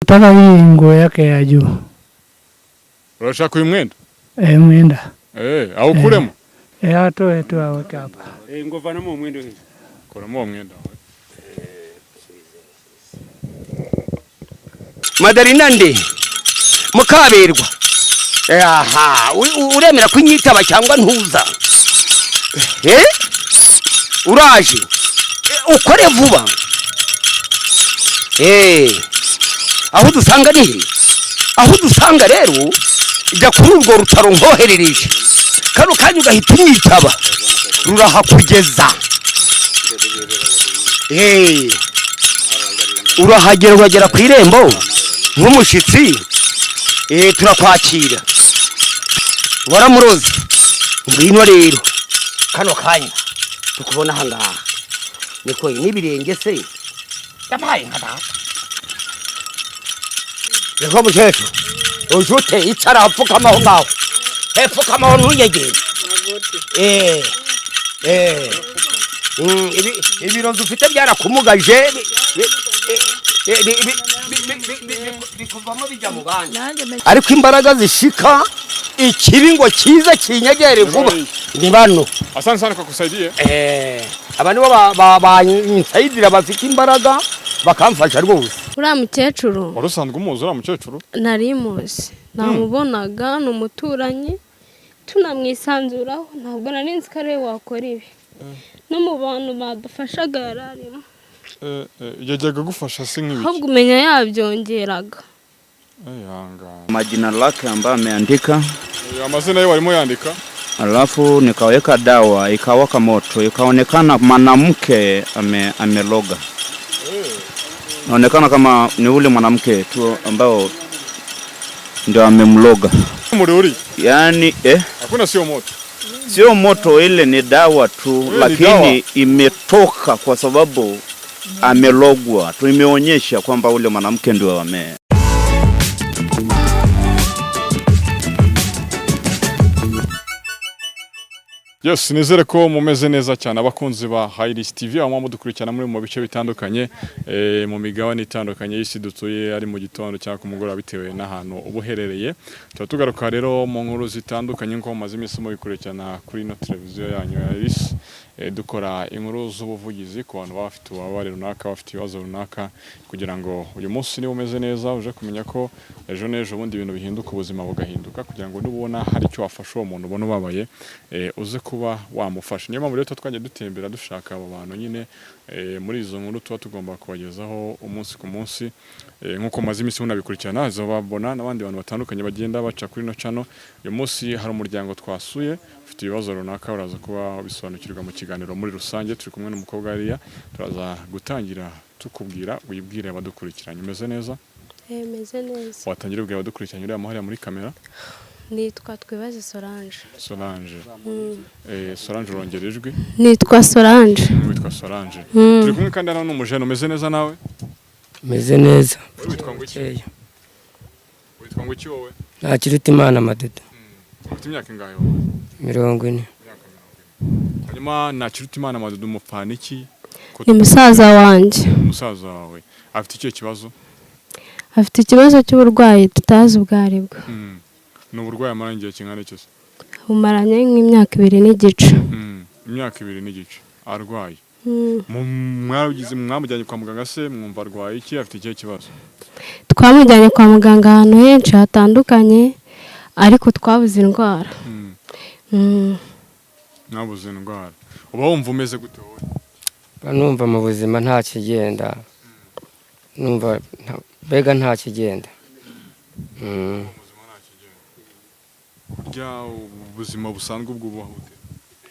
Nataka hii nguo yake ya juu. Unataka uyu mwenda? Mwenda. Au kuremo? Atoe tu aweke hapa. Ngo vanamo umwenda hii. Kuramo umwenda. Madarina nde mukaberwa. Aha, uremera kunyitaba cyangwa ntuza? Uraje. Ukore vuba. Aho dusanga ni aho dusanga rero ijya kuri urwo rutaro nkoherereje kano kanyu gahita unyitaba rurahakugeza urahagera uragera ku irembo nk'umushitsi turakwakira waramuroze ngwino rero kano kanya tukubona hangaha niko n'ibirenge se yabaye nkada Reko muchecho ujute icara apfukama aho ngaho epfukama aho ntuyegere ibirozi ufite byarakumugaje bikuvamo bijya mu bandi ariko imbaraga zishika ikiringo cyiza kinyegere vuba ni bano Asante sana kwa kusaidia abantu bansayidira bafite imbaraga bakamfasha rwose uriya mukecuru warusanzwe umuzi uriya mukecuru nari muzi namubonaga ni umuturanyi tunamwisanzuraho ntabwo nari nzi ko ariwe wakora ibi no mu bantu badufashaga yararimo yajyaga gufasha si nk'ibiki ahubwo umenya yabyongeraga majina lake ambayo ameandika amazina ye walimo yandika alafu nikaweka dawa ikawaka moto ikaonekana mwanamke ameloga naonekana kama ni ule mwanamke tu ambao ndio amemloga muri yani hakuna sio moto ile ni dawa tu lakini imetoka kwa sababu amelogwa tu imeonyesha kwamba ule mwanamke ndio Yes, nizere ko mumeze neza cyane abakunzi ba Highlights TV aho mudukurikirana muri mu bice bitandukanye mu migabane itandukanye y'isi dutuye ari mu gitondo cyangwa ku mugoroba bitewe n'ahantu ubuherereye tugaruka rero mu nkuru zitandukanye nko maze iminsi mu bikurikirana kuri no televiziyo yanyu ya RIS dukora inkuru z'ubuvugizi ku bantu bafite ubabare runaka bafite ibibazo runaka kugira ngo uyu munsi niba umeze neza uje kumenya ko ejo n'ejo bundi ibintu bihinduka ubuzima bugahinduka kugira ngo nubona hari icyo wafasha uwo muntu ubona ubabaye uze kuba wamufasha niyo mpamvu rero twagiye dutembera dushaka abo bantu nyine muri izo nkuru tuba tugomba kubagezaho umunsi ku munsi nkuko maze iminsi munabikurikirana bazababona n'abandi bantu batandukanye bagenda baca kuri no channel uyu munsi hari umuryango twasuye ufite ibibazo runaka uraza kuba bisobanukirwa mu kiganiro muri rusange turi kumwe n'umukobwa Ariya turaza gutangira tukubwira wibwire abadukurikiranye umeze neza meze neza watangira ubwira abadukurikiranye uri amahari muri kamera nitwa Twibaze Solange Solange urongera ijwi nitwa Solange witwa Solange turi kumwe kandi hano n'umujene umeze neza nawe meze neza witwa ngo iki wowe Ntakiruta Imana Madudu ufite imyaka ingahe 40 hanyuma Ntakiruta Imana Madudu umupfana iki ni musaza wanjye umusaza wawe afite icyo kibazo afite ikibazo cy'uburwayi tutazi ubwaribwo ni uburwayi amarangiye kingana cyose umaranye nk'imyaka 2 n'igice imyaka 2 n'igice arwaye mwamujyanye kwa muganga se mwumva arwaye iki afite icyo kibazo twamujyanye kwa muganga ahantu henshi hatandukanye ariko twabuze indwara mwabuze indwara uba wumva umeze gute wowe numva mu buzima nta kigenda numva bega nta kigenda kurya ubuzima busanzwe bw'ubaho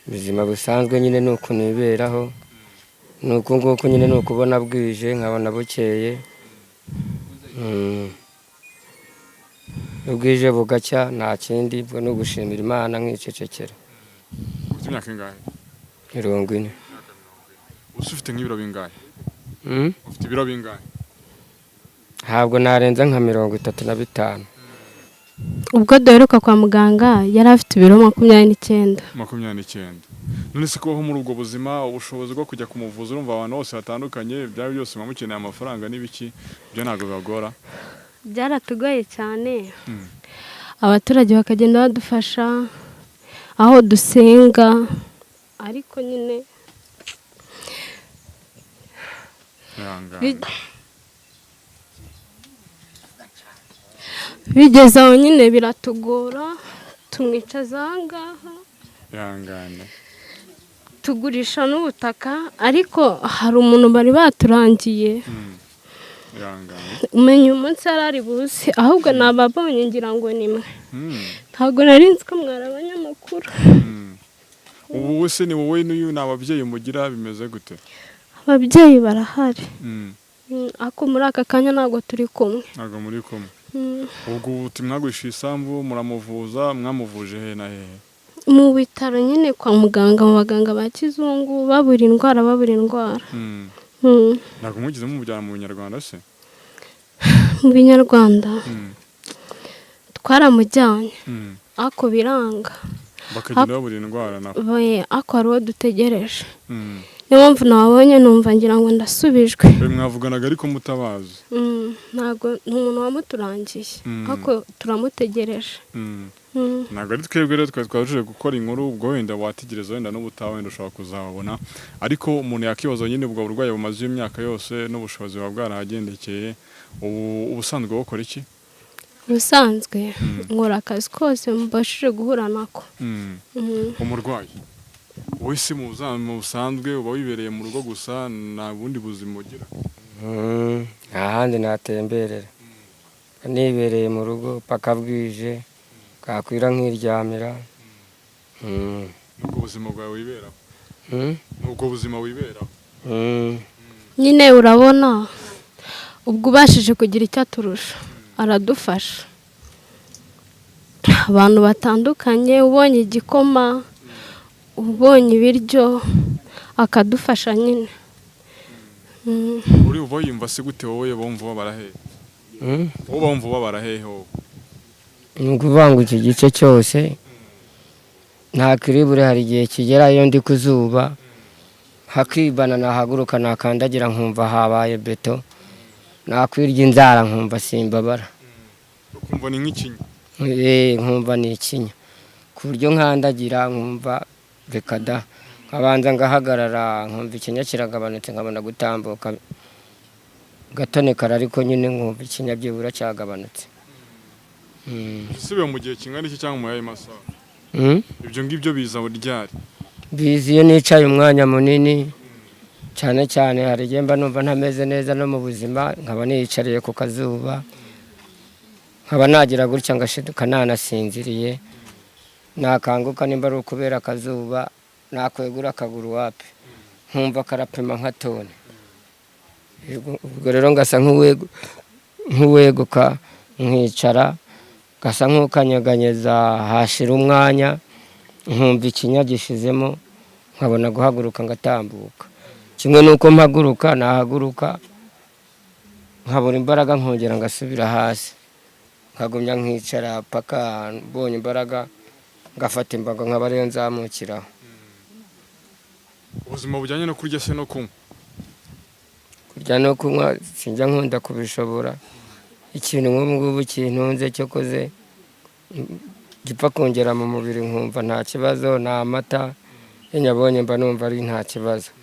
ubuzima busanzwe nyine ni uko niberaho ni uko nguko nyine ni ukubona bwije nkabona bukeye ubwije bugacya nta kindi bwo no gushimira Imana nk'icecekera ufite imyaka ingahe 40 ufite nk'ibiro bingahe ufite ibiro bingahe ntabwo narenza nka 35 ubwo duheruka kwa muganga yari afite ibiro 29 none se kubaho muri ubwo buzima ubushobozi bwo kujya kumuvuza urumva abantu bose hatandukanye byaba byose mukeneye amafaranga n'ibiki byo ntabwo bibagora byaratugoye cyane abaturage bakagenda badufasha aho dusenga ariko nyine bigeze aho nyine biratugora tumwicaza aha ngaha tugurisha n'ubutaka ariko hari umuntu bari baturangiye umenya umunsi yari ari buze ahubwo nababonye ngira ngo ni mwe ntabwo nari nzi ko mwari abanyamakuru ubu wese ni wowe n'uyu ni ababyeyi mugira bimeze gute ababyeyi barahari ako muri aka kanya ntabwo turi kumwe ntabwo muri kumwe ubwo mwagurisha isambu muramuvuza mwamuvuje he na hehe mu bitaro nyine kwa muganga mu baganga ba kizungu babura indwara ntabwo mugize mumujyana mu binyarwanda se mu binyarwanda twaramujyanye ako biranga bakagenda babura indwara nako ako hari uwo dutegereje niyo mpamvu nababonye numva ngira ngo ndasubijwe mwavuganaga ariko mutabazi ntabwo ni umuntu wamuturangiye ariko turamutegereje ntabwo ari twebwe rero twari twajuje gukora inkuru ubwo wenda wategereza wenda n'ubutaha wenda ushobora kuzababona ariko umuntu yakibaza nyine ubwo burwayi bumaze imyaka yose n'ubushobozi buba bwarahagendekeye ubusanzwe bukora iki ubusanzwe nkora akazi kose mbashije guhura nako umurwayi wese mu busanzwe uba wibereye mu rugo gusa nta bundi buzima ugira nta handi natemberera nibereye mu rugo paka bwije kakwira nk'iryamira nubwo ubuzima bwawe wiberaho nubwo ubuzima wiberaho nyine urabona ubwo ubashije kugira icyo aturusha aradufasha abantu batandukanye ubonye igikoma ubonye ibiryo akadufasha nyine uri uba yumva se gute wowe bumva ubabara hehe wowe bumva ubabara hehe wowe ni ukuvuga ngo iki gice cyose nta kiribure hari igihe kigera iyo ndi ku zuba hakibana nahaguruka nakandagira nkumva habaye beto nakwirya inzara nkumva simbabara ukumva ni nk'ikinya nkumva ni ikinya ku buryo nkandagira nkumva reka da nkabanza ngahagarara nkumva ikinya kiragabanutse nkabona gutambuka gatonekara ariko nyine nkumva ikinya byibura cyagabanutse sibe mu gihe kingana iki cyangwa mu yayi masaha ibyo ngibyo biza ryari bizi iyo nicaye umwanya munini cyane cyane hari igihe mba numva ntameze neza no mu buzima nkaba niyicariye ku kazuba nkaba nagira gutya ngashiduka nanasinziriye nakanguka nimba ari ukubera akazuba nakwegura akaguru wapi nkumva karapima nka tone ubwo rero ngasa nk'uweguka nkicara gasa nk'ukanyeganyeza hashira umwanya nkumva ikinya gishizemo nkabona guhaguruka ngatambuka kimwe nuko mpaguruka nahaguruka nkabura imbaraga nkongera ngasubira hasi nkagumya nkicara paka mbonye imbaraga ngafata imbago nkaba ariyo nzamukiraho ubuzima bujyanye no kurya se no kunywa kurya no kunywa sinjya nkunda kubishobora ikintu nk'ubu ngubu kintunze cyo koze gipfa kongera mu mubiri nkumva nta kibazo ni amata iyo nyabonye mba numva ari nta kibazo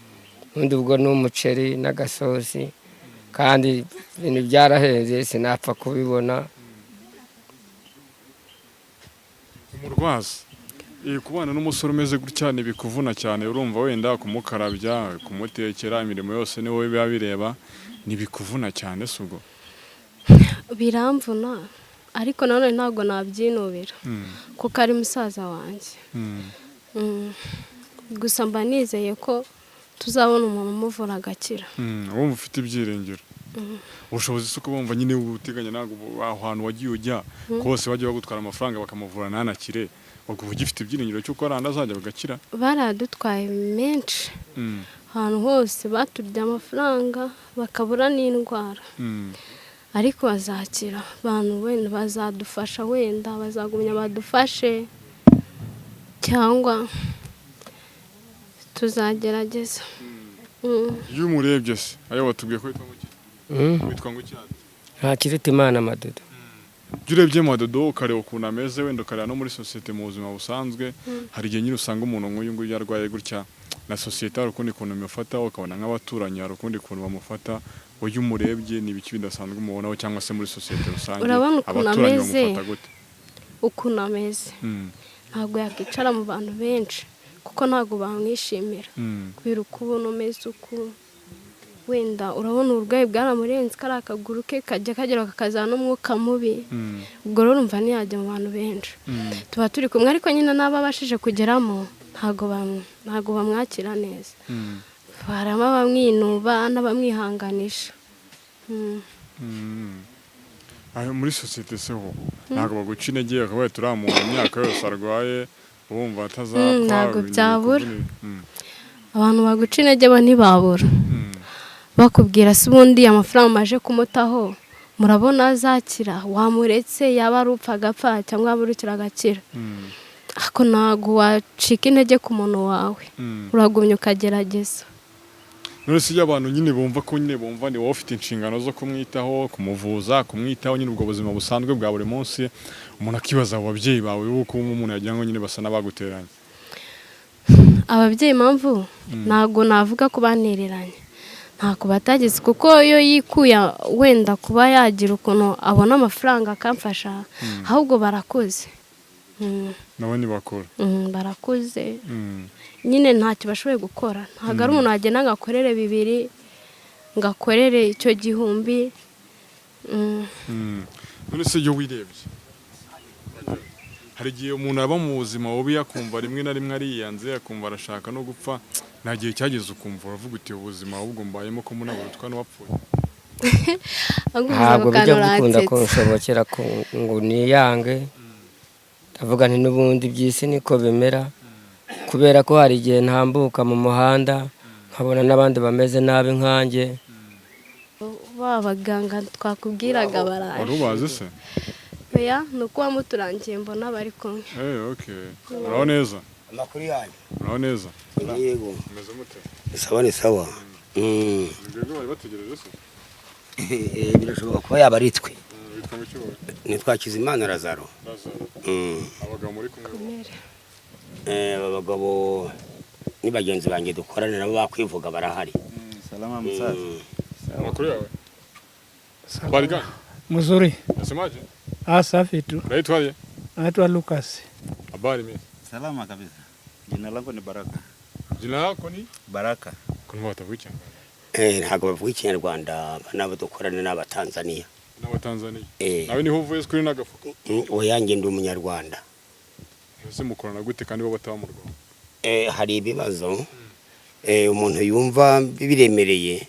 ubundi ubwo ni umuceri n'agasosi kandi ibintu byarahenze sinapfa kubibona umurwaza kubana n'umusore umeze gutya ntibikuvuna cyane urumva wenda kumukarabya kumutekera imirimo yose ni wowe biba bireba ntibikuvuna cyane si ubwo biramvuna ariko nanone ntabwo nabyinubira kuko ari musaza wanjye gusa mba nizeye ko tuzabona umuntu umuvura agakira wumva ufite ibyiringiro ubushobozi si uko bumva nyine uteganya ntabwo aho hantu wagiye ujya kose bajya bagutwara amafaranga bakamuvura ntanakire ubwo uba ugifite ibyiringiro cy'uko aranda azajya bagakira baradutwaye menshi ahantu hose baturya amafaranga bakabura n'indwara ariko bazakira abantu wenda bazadufasha wenda bazagumya badufashe cyangwa tuzagerageza. iyo umurebye se ayo watubwiye ko witwa ngo iki nta kirita imana amadodo. iyo urebye Madodo ukareba ukuntu ameze wenda ukareba no muri sosiyete mu buzima busanzwe hari igihe nyine usanga umuntu nk'uyu nguyu yarwaye gutya na sosiyete hari ukundi kuntu imufata ukabona nk'abaturanyi hari ukundi kuntu bamufata wowe umurebye ni ibiki bidasanzwe umubonaho cyangwa se muri sosiyete rusange abaturanyi bamufata gute ukuntu ameze ntabwo yakicara mu bantu benshi kuko ntabwo bamwishimira kubera uko ubona umeze uku wenda urabona uburwayi bwaramurenze kari akaguru ke kajya kagera kakazana n'umwuka mubi ubwo rero urumva ntiyajya mu bantu benshi tuba turi kumwe ariko nyine n'ababashije kugeramo ntabwo bamwakira neza baramo abamwinuba n'abamwihanganisha. muri sosiyete se ho ntabwo baguca intege akabaye turamuntu imyaka yose arwaye wumva atazapfa ntabwo byabura abantu baguca intege bo ntibabura bakubwira se ubundi amafaranga maje kumutaho murabona azakira wamuretse yaba ari upfa agapfa cyangwa yaba urukira agakira ariko ntabwo wacika intege ku muntu wawe uragumya ukagerageza. none se iyo abantu nyine bumva ko nyine bumva ni wowe ufite inshingano zo kumwitaho kumuvuza kumwitaho nyine ubwo buzima busanzwe bwa buri munsi umuntu akibaza ababyeyi bawe uko umuntu yagira ngo nyine basa n'abaguteranye ababyeyi impamvu ntabwo navuga ko banereranye ntako batagize kuko iyo yikuye wenda kuba yagira ukuntu abona amafaranga akamfasha ahubwo barakoze nabo ntibakora barakuze nyine ntacyo bashoboye gukora ntabwo ari umuntu wagenda ngo akorere 2 ngo akorere icyo 1000. none se iyo wirebye hari igihe umuntu aba mu buzima bubi akumva rimwe na rimwe ariyanze akumva arashaka no gupfa nta gihe cyageze ukumva uravuga uti ubuzima ahubwo mbayemo ko munabura utwa n'uwapfuye ntabwo bijya gukunda ko nshobokera ngo niyange ndavuga nti n'ubundi by'isi niko bimera kubera ko hari igihe ntambuka mu muhanda nkabona n'abandi bameze nabi nkanjye. Abaganga twakubwiraga baraje wari ubazi se oya ni uko wamuturangiye mbona bari kumwe. Okay uraho neza amakuru yanyu uraho neza yego umeze mute sawa ni sawa nibwo bari bategereje se birashoboka kuba yaba ari twe witwa ngo cyo nitwa Kizimana Lazaro abagabo muri kumwe abagabo ni bagenzi banjye dukorana nabo bakwivuga barahari. Salama msaza. Makuru yawe habari gani Mzuri. Nasemaje Safi tu. Naitwaje? Naitwa Lucas. Habari mimi Salama kabisa. Jina langu ni Baraka. Jina lako ni Baraka. Kuna watavuga ntabwo bavuga Ikinyarwanda nabo dukorana n'Abatanzania. N'Abatanzania nawe niho uvuye kuri nagafuka oyange ndi umunyarwanda. ese mukorana gute kandi bo bataba mu Rwanda? Hari ibibazo umuntu yumva biremereye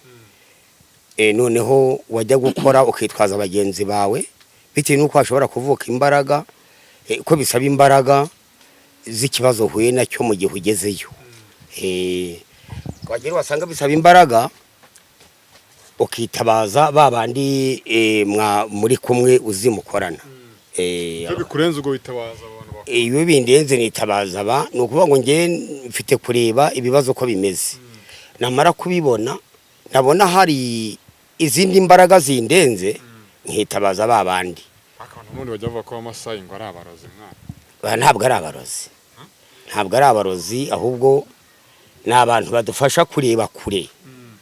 noneho wajya gukora ukitwaza abagenzi bawe bitewe nuko hashobora kuvuka imbaraga ko bisaba imbaraga z'ikibazo huye nacyo mu gihe ugezeyo. Wagera wasanga bisaba imbaraga ukitabaza babandi muri kumwe uzimukorana. Ibyo bikurenze ubwo bitabaza abantu iyo bindenze nitabaza aba nukuvuga ngo nge mfite kureba ibibazo ko bimeze namara kubibona nabona hari izindi mbaraga zindenze nkitabaza babandi. Akantu n'undi bajya bavuga ko amasayi ngo ari abarozi mwana ntabwo ari abarozi ntabwo ari abarozi ahubwo n'abantu badufasha kureba kure.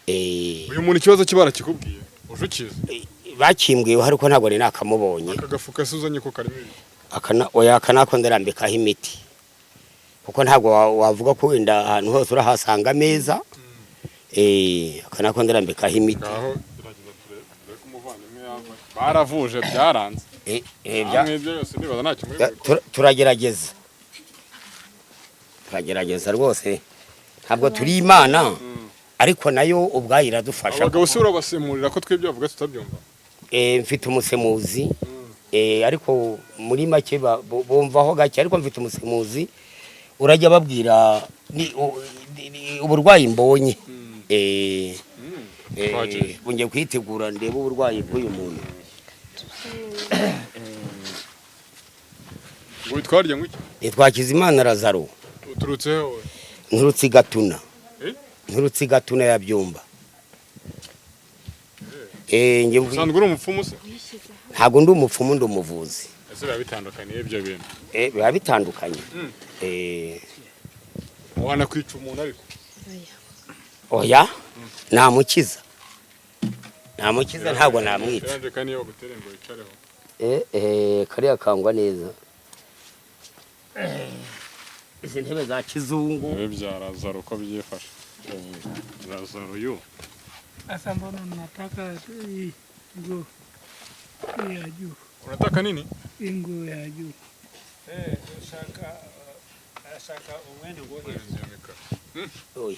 Uyu muntu ikibazo kibara kikubwiye ujukize bakimbwiwe ariko ntabwo ni nakamubonye akagafuka suzanye ko karimo oya kanako ndarambikaho imiti kuko ntabwo wavuga ko wenda ahantu hose urahasanga ameza kanako ndarambikaho imiti aho gerageza turebe ko umuvandimwe yambaye baravuje byaranze ibyo yose nibaza ntacyo turagerageza rwose ntabwo turi Imana ariko nayo ubwayo iradufasha. Abagabo se urabasemurira ko twebwe bavuga tutabyumva? Mfite umusemuzi ariko muri make bumvaho gake ariko mfite umusemuzi urajya babwira uburwayi mbonye bungiye kwitegura ndebe uburwayi bw'uyu muntu. Witwarya ngo iki? Nitwa Kizimana Lazaro. Uturutse he? Nturutse Gatuna. Nturutsiga tunayabyumba. usanzwe uri umupfumu se? Ntabwo ndi umupfumu ndi umuvuzi. Ese biba bitandukanye ibyo bintu? Biba bitandukanye. Wana kwica umuntu ariko? Oya, namukiza. Namukiza ntabwo namwica. Yanje kani yo gutere ngo yicareho. Kariya kangwa neza. Izi ntebe za kizungu. Bya Lazaro uko byifashe. Lazaro yo. Sasa mbona nataka hii nguo ya juu? Unataka nini? Hii nguo ya juu. Shaka uende nguo hiyo. Oya.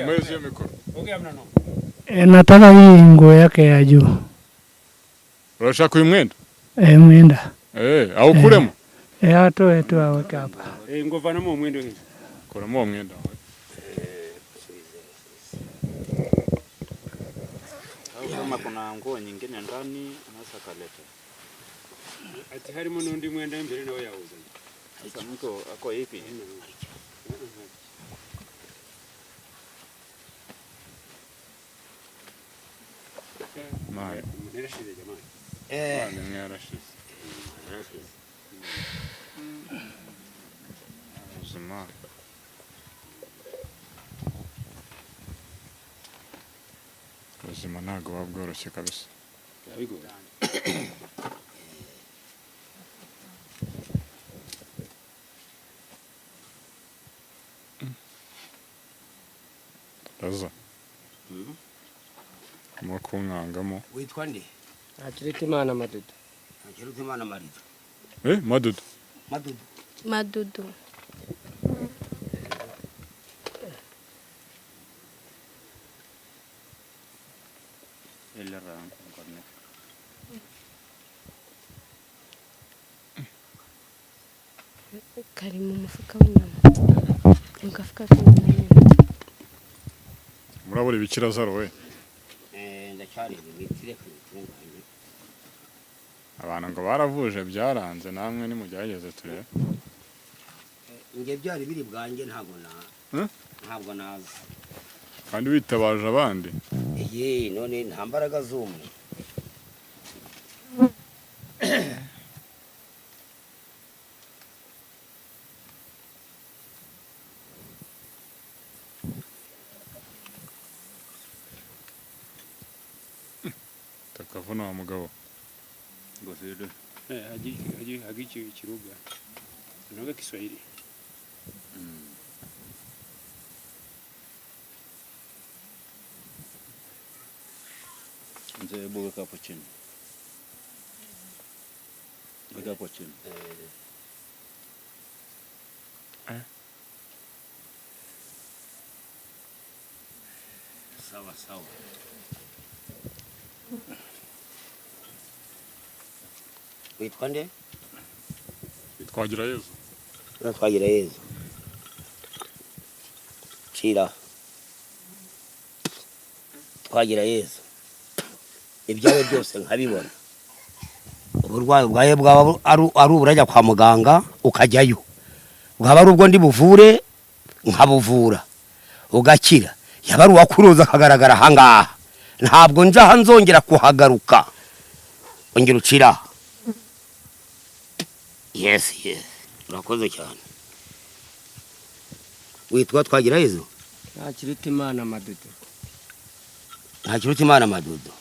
Mwezi ya mikoro. Ongea mnano. Nataka hii nguo yake ya juu. Unashaka uyu mwenda? Mwenda. Au kuremo? Atoe tu aweke hapa. Ngovanamo mwendo hiyo. Kuremo mwenda. Kama kuna nguo nyingine ndani unaweza kaleta. Ati harimo n'undi mwenda imbere nawe yawuza. Sasa mtu ako hivi. Maya. Mnerashije jamani. Mnerashije. Uzima. Ubuzima ntabwo buba bworoshye kabisa. Yabigora. Raza. Mo kunkangamo. Witwa nde? Ntakirutimana Madudu. Ntakirutimana Marido. Madudu. Madudu. Madudu. Kari mu mufuka w'inyama. Mu gafuka k'inyama nyine. Murabura ibikira Lazaro we. Ndacyari bitire kutunganye. Abantu ngo baravuje byaranze namwe nimugerageze turebe. Nge byari biri bwanjye ntabwo naza. Kandi witabaje abandi. None nta mbaraga z'umwe. Takavuna wa mugabo. Ngofero. Hagi kiruga. Unaga Kiswahili. Mzee hebu weka hapo chini. Weka hapo chini. Sawa. Witwa nde? Twagira Yezu. Twagira Yezu. Cira. Twagira Yezu. Ibyawe byose nkabibona. Uburwayi bwawe bwaba ari uburajya kwa muganga ukajyayo. Bwaba ari ubwo ndi buvure nkabuvura. Ugakira. Yaba ari uwakuruza akagaragara hangaha. Ntabwo nzaha nzongera kuhagaruka. Ongera ucira. Yes. Urakoze cyane. Witwa Twagira Yezu? Ntakirutimana Madudu. Ntakirutimana Madudu.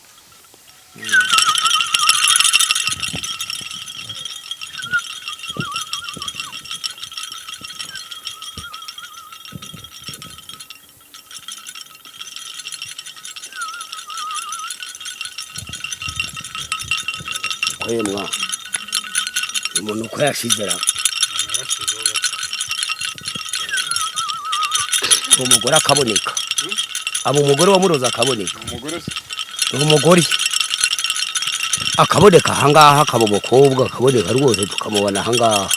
Kwemwa. Umuntu uko yashizera. Umugore akaboneka. Abo umugore wa Muroza akaboneka. Umugore akaboneka hangaha akaba umukobwa akaboneka rwose tukamubona hangaha.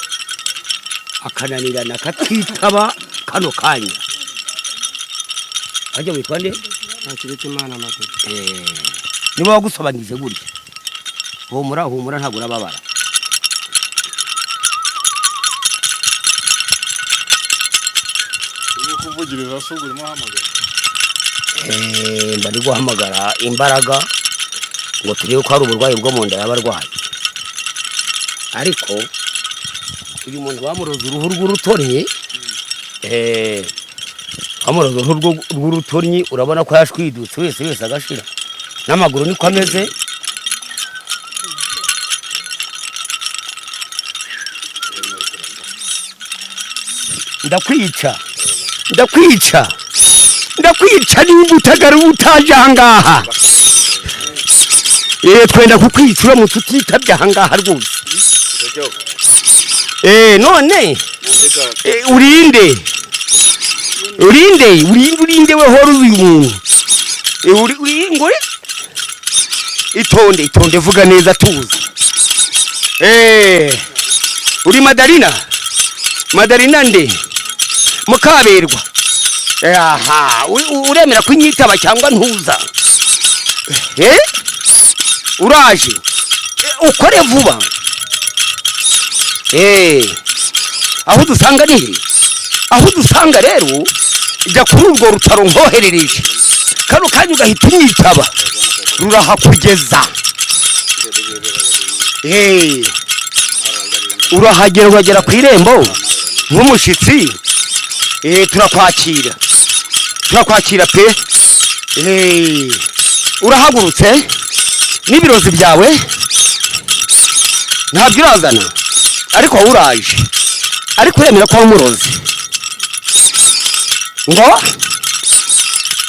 Akananirana katitaba kano kanya. Ajya witwa nde? Ntakirutimana Madudu. Niba wagusobanije gutya. Humura ntabwo urababara. kuvugiriza se urimo hamagara bari guhamagara imbaraga ngo turebe ko hari uburwayi bwo mu nda y'abarwayi ariko uyu muntu bamuroza uruhu rw'urutoryi bamuroza uruhu rw'urutoryi urabona ko yashwidutse wese agashira n'amaguru niko ameze ndakwica niba utagaruka utaje ahangaha twenda kukwica uramutse utitabye ahangaha rwose none urinde we hora uyu muntu itonde vuga neza tuzi uri Madarina nde Mukaberwa aha uremera kunyitaba cyangwa ntuza uraje ukore vuba aho dusanga ni aho dusanga rero ijya kuri urwo rutaro nkoherereje kano kanya ugahita unyitaba rurahakugeza urahagera ugagera ku irembo nk'umushitsi turakwakira pe urahagurutse n'ibirozi byawe ntabyo urazana ariko uraje ariko uremera ko umurozi ngo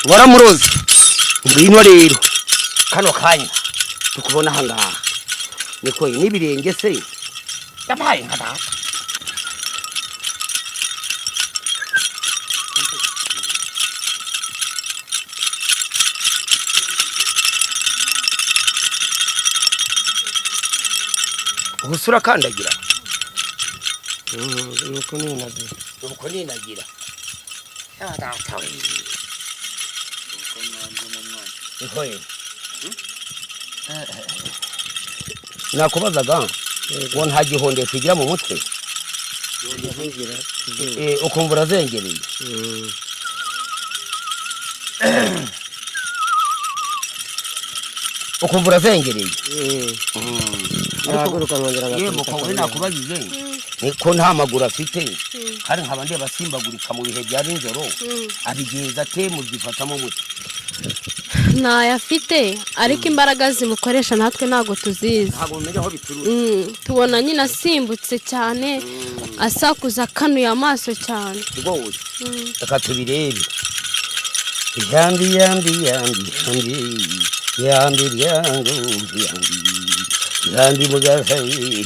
waramurozi ngwino rero kano kanya tukubona ahangaha niko n'ibirenge se yabaye nka data ubusura kandagira nuko ninagira nakubazaga ngo nta gihonde tugira mu mutwe ukumva urazengereye nakubajije niko nta maguru afite hari nkaba ndeba asimbagurika mu bihe bya nijoro abigenza ate mubyifatamo mute ntayo afite ariko imbaraga zimukoresha natwe ntabwo tuzizi tubona nyine asimbutse cyane asakuza akanuye amaso cyane rwose reka tubirebe yambi mugahaye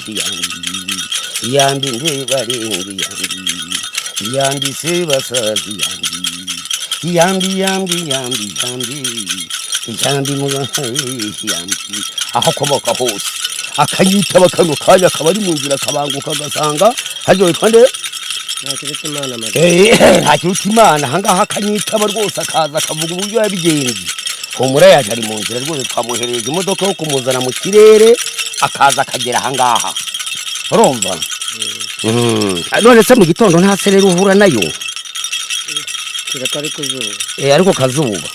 yambi ndebarenga yambi sebasazi yambi mugahaye aho akomoka hose akanyitaba kano kanya akaba ari mu nzira akabanguka agasanga haryo witwa nde ntakiruta imana ahangaha akanyitaba rwose akaza akavuga uburyo yabigenzi humura yaje ari mu nzira rwose twamuhereje imodoka yo kumuzana mu kirere akaza akagera ahangaha urumva none se mu gitondo nta serero uhura nayo ariko kazuba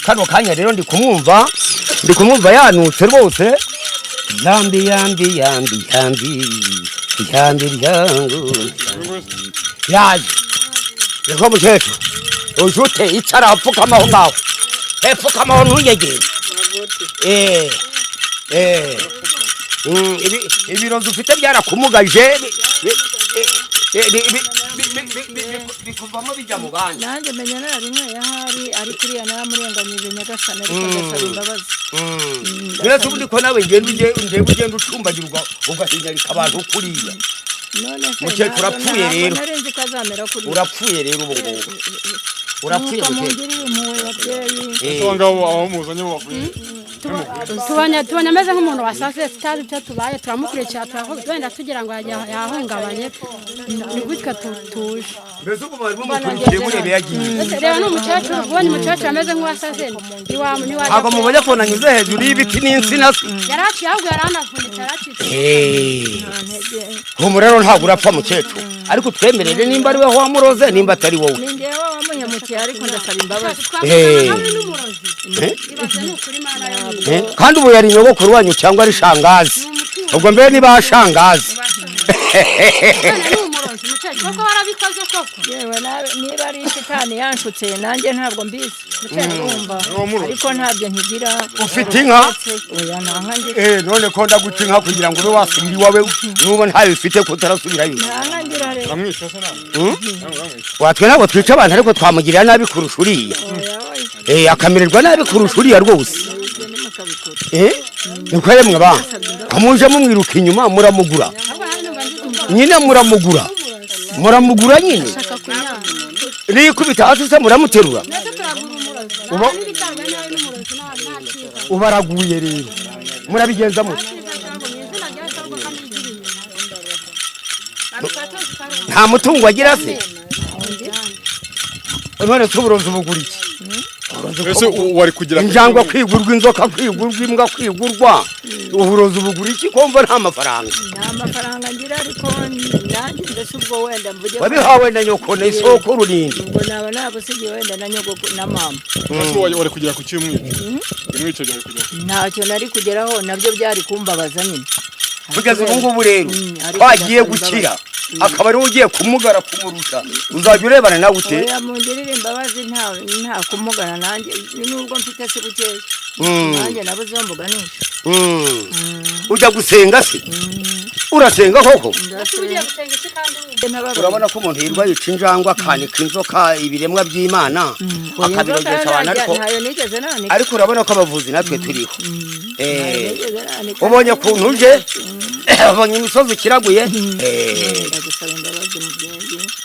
kano kanya rero ndi kumwumva yanutse rwose yambi ryangu yaje reko mukecuru ujute icara apfukama aho ngaho hepfukama aho ntuyegere ibirozi ufite byarakumugaje bikuvamo bijya mu bandi nanjye menya rimwe yahari ari kuriya naramurenganyije nyagasana ariko ndasaba imbabazi rero ubundi ko nawe ugenda ucumbagirwa ugahinyarika abantu kuriya mukecuru urapfuye rero urapfuye rero ubu ngubu urapfuye mugirire impuhwe babyeyi abo ngabo abamuzanye bavuye tubonye ameze nk'umuntu wasaze tutazi icyo tubaye turamukurikira wenda tugira ngo yahungabanye ni gutya tuje mbese ubu bari bumukurikiye burebe yagiye reba n'umukecuru ubonye umukecuru ameze nk'uwasaze ntabwo mubonye ko nanyuze hejuru y'ibiti n'insina yaraciye ahubwo yaranavunitse yaracitse ubu rero ntabwo urapfa mukecuru ariko twemerere nimba ari we wamuroze nimba atari wowe ni njyewe wamunyamukiye ariko ndasaba imbabazi kandi ubu yari nyogokuru wanyu cyangwa ari shangazi ubwo mbere niba shangazi koko warabikoze koko yewe niba ari shitani yanshutse nanjye ntabwo mbizi mucyumva ariko ntabyo ntigira ufite inka none ko ndaguca inka kugira ngo ube wasubira iwawe nuba ntayo ufite ko utarasubirayo watwe ntabwo twica abantu ariko twamugirira nabi kurusha uriya akamererwa nabi kurusha uriya rwose niko yemwe ba kamuje mumwiruka inyuma muramugura nyine muramugura nyine nikubita hasi se muramuterura ubaraguye rero murabigenza mute nta mutungo agira se none tuburoza ubugura iki ese wari kugira injangwa kwigurwa inzoka kwigurwa imbwa kwigurwa uburozi ubugura iki komva nta mafaranga ngira ariko nanjye ndetse ubwo wenda mvuge wabihawe na nyoko na isoko rurindi ngo naba nabusigiye wenda na nyoko na mama wari kugira ku cyumwica imwico cyari kugira ntacyo nari kugeraho nabyo byari kumbabaza nyine kugeza ubu ngubu rero twagiye gukira akaba ari ugiye kumugara kumurusha uzajya urebana nawe ute oya mungirire imbabazi nta kumugana nanjye nubwo mfite se bukeya nanjye nabuze uwo mbuganisha ujya gusenga se urasenga koko urabona ko umuntu yirwa yica injangwa akanika inzoka ibiremwa by'Imana akabirogesha abantu ariko urabona ko abavuzi natwe turiho ubonye kuntu uje ubonye imisozi ikiraguye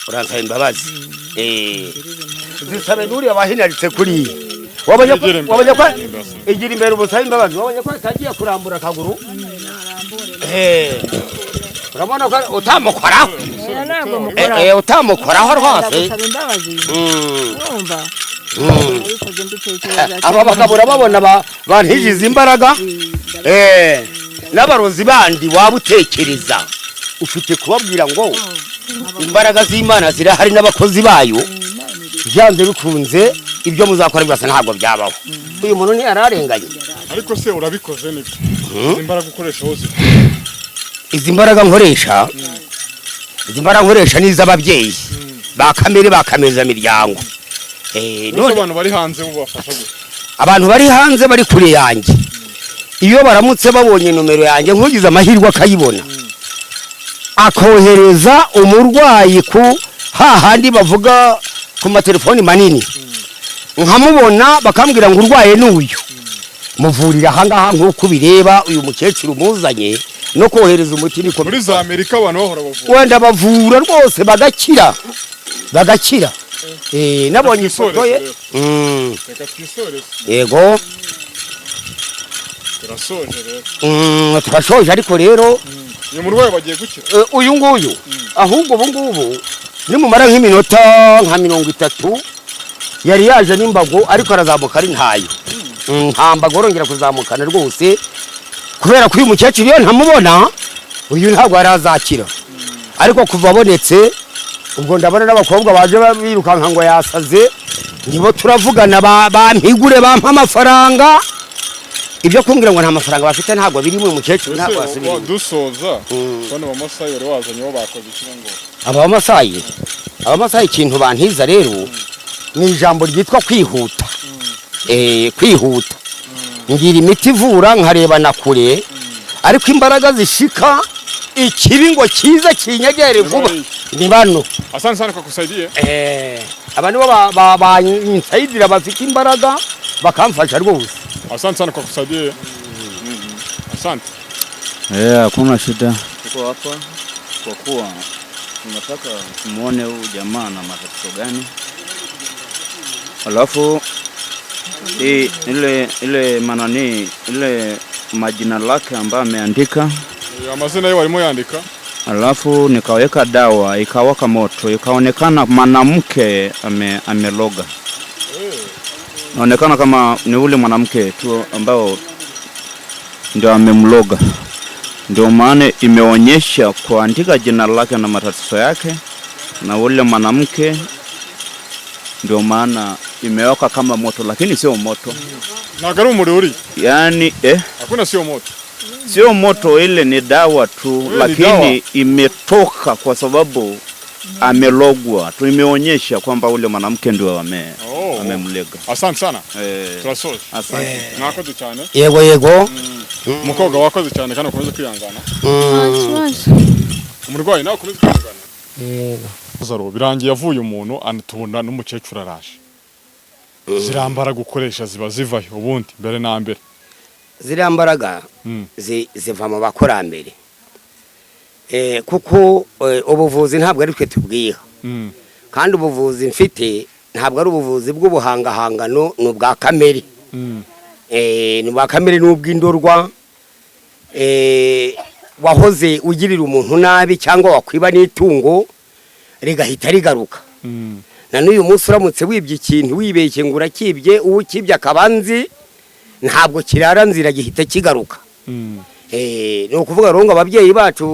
uransaba imbabazi zisabe n'uriya wahinaritse kuriya wabonye ko igira imbere ubusaba imbabazi wabonye ko atagiye kurambura akaguru urabona ko utamukoraho utamukoraho rwose aba bagabo urababona bantijize imbaraga n'abarozi bandi waba utekereza ufite kubabwira ngo imbaraga z'Imana zirahari n'abakozi bayo byanze bikunze ibyo muzakora byose ntabwo byabaho uyu muntu ntiyararenganye ariko se urabikoze nibyo imbaraga ukoresha hose izi mbaraga nkoresha ni iz'ababyeyi bakamere bakameza miryango none abantu bari hanze bubafasha gute abantu bari hanze bari kure yanjye iyo baramutse babonye nomero yanjye nkugize amahirwe akayibona akohereza umurwayi ku hahandi bavuga ku matelefoni manini nkamubona bakambwira ngo urwaye n'uyu muvurira ahangaha nk'uko bireba uyu mukecuru muzanye no kohereza umuti niko muri za Amerika abantu bahora bavura wenda bavura rwose bagakira nabonye ifoto ye reka twisoreze yego turasoje rero turashoje ariko rero uyu murwayi bagiye gukira uyu nguyu ahubwo ubu ngubu nimumara nk'iminota nka 30 yari yaje n'imbago ariko arazamuka ari ntayo nta mbago rongera kuzamukana rwose kubera ko uyu mukecuru iyo ntamubona uyu ntabwo arazakira ariko kuva abonetse ubwo ndabona n'abakobwa baje birukanka ngo yasaze nibo turavugana bampigure bampa amafaranga ibyo kumbwira ngo nta mafaranga bafite ntabwo biri mu mukecuru ntabwo asubira dusoza bano bamasayi bari wazanye bo bakoze ikirango abamasayi ikintu bantiza rero ni ijambo ryitwa kwihuta kwihuta ngira imiti ivura nkarebana kure ariko imbaraga zishika ikibi ngo kiza kinyegere vuba ni bano asante sana kwa kusaidia abantu bansayidira bafite imbaraga bakamfasha rwose asante sana kwa kusaidia asante hakuna shida tuko hapa kwa kuwa tunataka tumuone huyu jamaa na matatizo gani alafu ile manani ile majina lake ambayo ameandika. Amazina yao walimo yandika. Alafu nikaweka dawa, ikawaka moto, ikaonekana mwanamke ameloga. Naonekana kama ni ule mwanamke tu ambao ndio amemloga. Ndio maana imeonyesha kuandika jina lake na matatizo yake na ule mwanamke, ndio maana imewaka kama moto, lakini sio moto. Na garu muri. Yaani hakuna sio moto. Sio moto, ile ni dawa tu, lakini imetoka kwa sababu amelogwa. Tu imeonyesha kwamba ule mwanamke ndio amemlega. Asante sana. Turasoje. Asante. Nakoze cyane. Yego. Mukoga wakoze cyane kandi ukomeze kwihangana. Umurwayi nawe ukomeze kwihangana. Zaro birangiye yavuye umuntu anatubona n'umukecuru araje. Zirambara gukoresha ziba zivayo ubundi mbere na mbere. Zirambaraga ziva mu bakurambere. Kuko ubuvuzi ntabwo ari twe tubwiha. Kandi ubuvuzi mfite ntabwo ari ubuvuzi bw'ubuhangahangano n'ubwa kamere. N'ubwa kamere n'ubw'indorwa. Wahoze ugirira umuntu nabi cyangwa wakwiba n'itungo rigahita rigaruka. Na n'uyu munsi uramutse wibye ikintu wibeshye ngo urakibye, uwo kibye akabanzi ntabwo kirara nzira gihita kigaruka. No kuvuga rongo ababyeyi bacu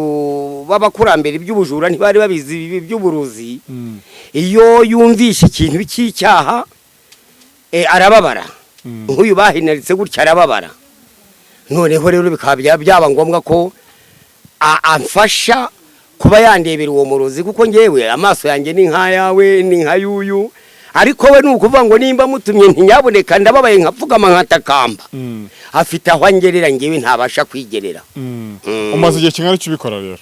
babakurambere iby'ubujura ntibari babizi iby'uburuzi. Iyo yumvisha ikintu cy'icyaha arababara. Nk'uyu bahinaritse gutya arababara. Noneho rero bikaba byaba ngombwa ko amfasha kuba yandebera uwo murozi, kuko ngewe amaso yanjye ni nkayawe ni nkayuyu, ariko we nukuvuga ngo nimba mutumye ntinyaboneka ndababaye nkapfugama nkatakamba. Afite aho angerera ngewe ntabasha kwigerera. Umaze igihe kingana cy'ubikora rero?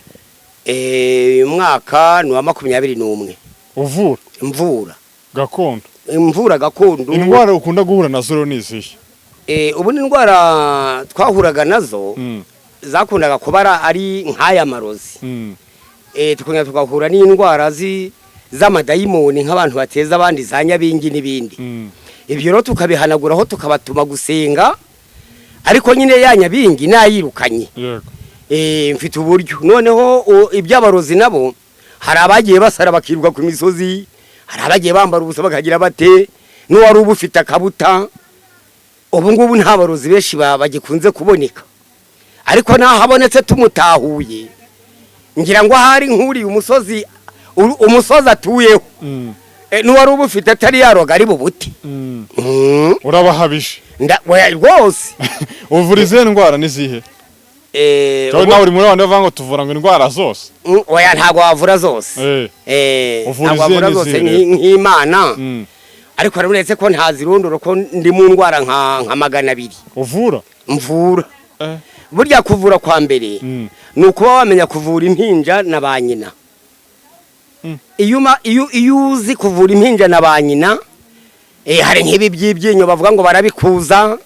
Umwaka ni wa 21. Uvura? Mvura gakondo. Mvura gakondo. Indwara ukunda guhura nazo ni izihe? Ubu ni indwara twahuraga nazo zakundaga kubara ari nk'aya marozi. Tukongera tugahura n'indwara z'amadayimoni nk'abantu bateza abandi za nyabingi n'ibindi. Ibyo rero tukabihanaguraho tukabatuma gusenga, ariko nyine ya nyabingi nayirukanye. Mfite uburyo. Noneho iby'abarozi nabo hari abagiye basara bakiruka ku misozi, hari abagiye bambara ubusa bakagira bate, n'uwari ubufite akabuta. Ubu ngubu nta barozi benshi bagikunze kuboneka, ariko nahabonetse tumutahuye ngira ngo hari nkuri umusozi atuyeho. N'uwari ubufite atari yaroga ari bubuti. Urabahabishe rwose. Uvurize indwara nizihe? Nawe uri muri abantu bavuga ngo tuvura ngo indwara zose. Oya ntabwo wavura zose. Ntabwo wavura zose nk'Imana. Ariko uretse ko ntazirondoro ko ndi mu ndwara nka 200. Uvura? Mvura. Burya kuvura kwa mbere nukuba wamenya kuvura impinja na ba nyina. Iyo uzi kuvura impinja na ba nyina, hari nk'ibi by'ibyinyo bavuga ngo barabikuza.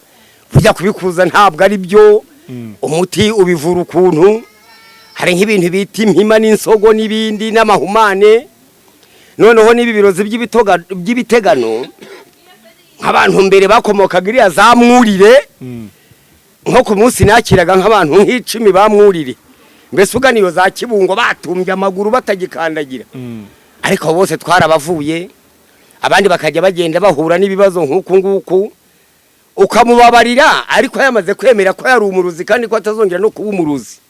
Burya kubikuza ntabwo ari byo. Umuti ubivura ukuntu. Hari nk'ibintu bita impima n'insogo n'ibindi n'amahumane. Noneho nibi birozi by'ibitegano nk'abantu mbere bakomokaga iriya zamwurire, nko ku munsi nakiraga nk'abantu nk'icumi bamwurire. Mbese uganiyo za Kibungo batumbye amaguru batagikandagira. Ariko bose twarabavuye, abandi bakajya bagenda bahura n'ibibazo nk'uku nguku, ukamubabarira ariko yamaze kwemera ko yari umuruzi kandi ko atazongera no kuba umuruzi.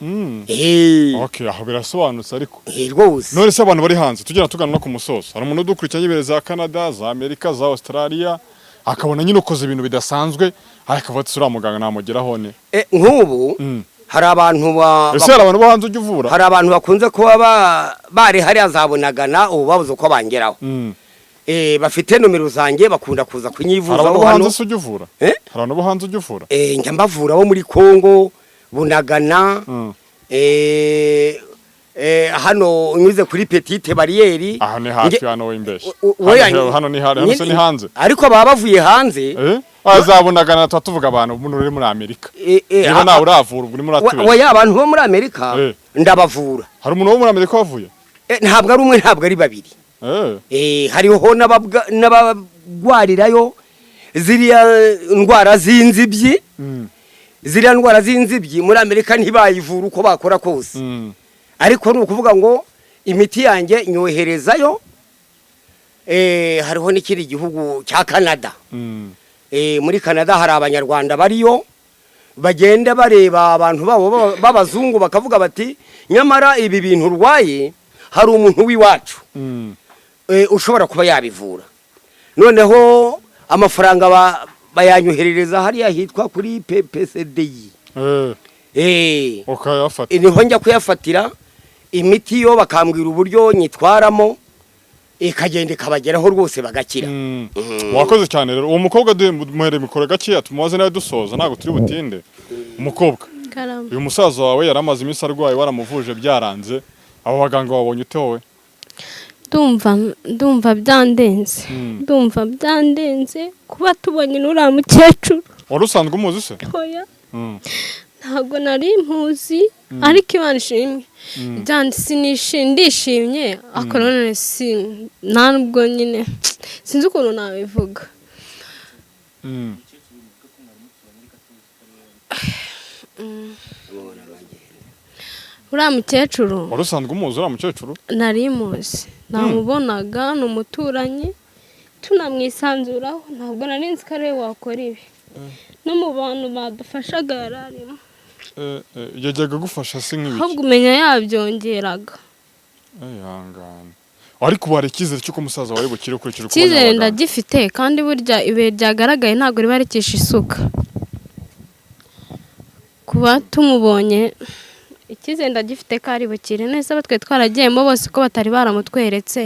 Okay, aho birasobanutse ariko. Rwose. None se abantu bari hanze tugera tugana no ku musozo. Hari umuntu udukurikiranye ibere za Canada, za Amerika, za Australia, akabona nyine ukoze ibintu bidasanzwe, akavuga ati muganga namugeraho ne. Nk'ubu hari abantu ese hari abantu bo hanze ujya uvura? Hari abantu bakunze kuba bari hari azabonagana ubu babuze uko bangeraho. Bafite nomero zanjye bakunda kuza kunyivuza aho hano. Hari ujya uvura? Hari abantu bo hanze ujya uvura? Njya mbavura bo muri Kongo, Bunagana, hano unyuze kuri Petite Barriere. Aha ni hafi hano w'imbeshye. Hano ni hanze. Ariko baba bavuye hanze. Azabonagana tuvuga abantu umuntu uri muri Amerika. Niba nawe uravura uri muri atubere. Oya abantu bo muri Amerika ndabavura. Hari umuntu wo muri Amerika wavuye? Ntabwo ari umwe, ntabwo ari babiri. Hariho n'abagwarirayo ziriya ndwara z'inzibyi ziriya ndwara z'inzibyi muri Amerika ntibayivura uko bakora kose ariko ni ukuvuga ngo imiti yanjye nyoherezayo hariho n'ikindi gihugu cya Canada muri Canada hari abanyarwanda bariyo bagenda bareba abantu babo b'abazungu bakavuga bati nyamara ibi bintu urwaye hari umuntu w'iwacu ushobora kuba yabivura noneho amafaranga bayanyoherereza hariya hitwa kuri PPCDI ukayafata niho njya kuyafatira imiti yo bakambwira uburyo nyitwaramo ikagenda ikabageraho rwose bagakira wakoze cyane rero uwo mukobwa duhere mikoro gakiya tumubaze nawe dusoza ntago turi butinde umukobwa uyu musaza wawe yaramaze iminsi arwaye waramuvuje byaranze abo baganga babonye ute wowe ndumva byandenze kuba tubonye n'uriya mukecuru wari usanzwe umuzi se oya ntabwo nari impuzi ariko Imana ishimwe ndishimye ariko none ntabwo nyine sinzi ukuntu nabivuga uriya mukecuru wari usanzwe umuzi uriya mukecuru nari muzi namubonaga ni umuturanyi tunamwisanzuraho ntabwo nari nzi ko ari we wakora ibi no mu bantu badufashaga yari arimo yajyaga gufasha se nk'ibiki ahubwo umenya yabyongeraga ihangane ariko bari icyizere cy'uko umusaza wawe bukire ukurikije uko icyizere ndagifite kandi burya ibuye ryagaragaye ntabwo riba rikisha isuka kuba tumubonye icyizere ndagifite ko ari bukire neza batwe twaragiyemo bose ko batari baramutweretse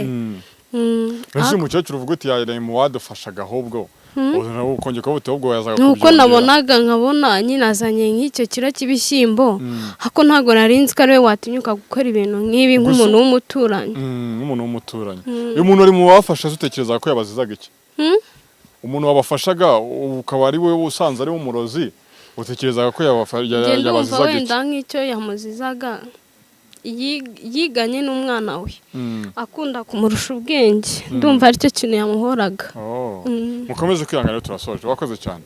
ese umukecuru uvuga uti yareye mu wadufashaga ahubwo ukongera kuba ubwo yazaga nuko nabonaga nkabona nyine azanye nk'icyo kiro cy'ibishyimbo ariko ntabwo nari nzi ko ari we watinyuka gukora ibintu nk'ibi nk'umuntu w'umuturanyi uyu muntu ari mu bafasha utekereza ko yabazizaga iki umuntu wabafashaga ukaba ari we usanze ari umurozi utekerezaga ko yabazizaga iki wenda nk'icyo yamuzizaga yiganye n'umwana we akunda kumurusha ubwenge ndumva aricyo kintu yamuhoraga mukomeze kwihangana turasoje wakoze cyane